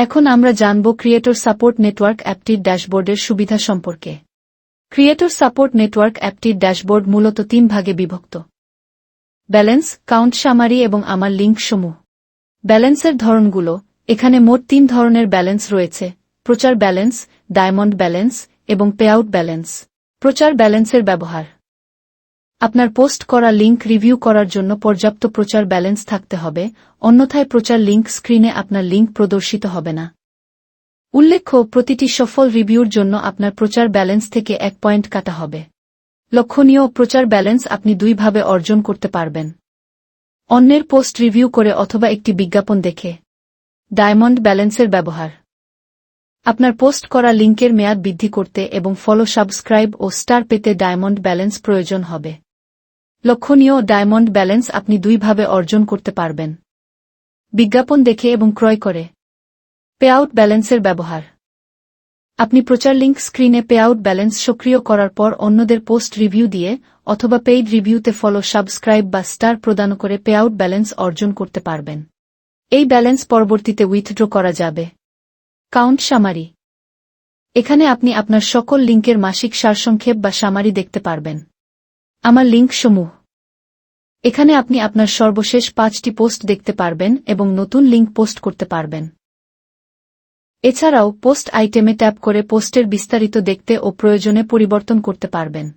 এখন আমরা জানব ক্রিয়েটর সাপোর্ট নেটওয়ার্ক অ্যাপটির ড্যাশবোর্ডের সুবিধা সম্পর্কে। ক্রিয়েটর সাপোর্ট নেটওয়ার্ক অ্যাপটির ড্যাশবোর্ড মূলত 3 ভাগে বিভক্ত: ব্যালেন্স, কাউন্ট সামারি এবং আমার লিঙ্ক সমূহ। ব্যালেন্সের ধরনগুলো: এখানে মোট 3 ধরনের ব্যালেন্স রয়েছে: প্রচার ব্যালেন্স, ডায়মন্ড ব্যালেন্স এবং পেআউট ব্যালেন্স। প্রচার ব্যালেন্সের ব্যবহার: আপনার পোস্ট করা লিঙ্ক রিভিউ করার জন্য পর্যাপ্ত প্রচার ব্যালেন্স থাকতে হবে, অন্যথায় প্রচার লিঙ্ক স্ক্রিনে আপনার লিঙ্ক প্রদর্শিত হবে না। উল্লেখ্য, প্রতিটি সফল রিভিউর জন্য আপনার প্রচার ব্যালেন্স থেকে 1 পয়েন্ট কাটা হবে। লক্ষণীয়: প্রচার ব্যালেন্স আপনি 2 ভাবে অর্জন করতে পারবেন: অন্যের পোস্ট রিভিউ করে অথবা একটি বিজ্ঞাপন দেখে। ডায়মন্ড ব্যালেন্সের ব্যবহার: আপনার পোস্ট করা লিঙ্কের মেয়াদ বৃদ্ধি করতে এবং ফলো, সাবস্ক্রাইব ও স্টার পেতে ডায়মন্ড ব্যালেন্স প্রয়োজন হবে। লক্ষণীয়: ডায়মন্ড ব্যালেন্স আপনি 2 ভাবে অর্জন করতে পারবেন: বিজ্ঞাপন দেখে এবং ক্রয় করে। পেআউট ব্যালেন্সের ব্যবহার: আপনি প্রচার লিঙ্ক স্ক্রিনে পেআউট ব্যালেন্স সক্রিয় করার পর অন্যদের পোস্ট রিভিউ দিয়ে অথবা পেইড রিভিউতে ফলো, সাবস্ক্রাইব বা স্টার প্রদান করে পেআউট ব্যালেন্স অর্জন করতে পারবেন। এই ব্যালেন্স পরবর্তীতে উইথড্র করা যাবে। কাউন্ট সামারি: এখানে আপনি আপনার সকল লিঙ্কের মাসিক সারসংক্ষেপ বা সামারি দেখতে পারবেন। আমার লিঙ্ক সমূহ: এখানে আপনি আপনার সর্বশেষ 5টি পোস্ট দেখতে পারবেন এবং নতুন লিঙ্ক পোস্ট করতে পারবেন। এছাড়াও পোস্ট আইটেমে ট্যাপ করে পোস্টের বিস্তারিত দেখতে ও প্রয়োজনে পরিবর্তন করতে পারবেন।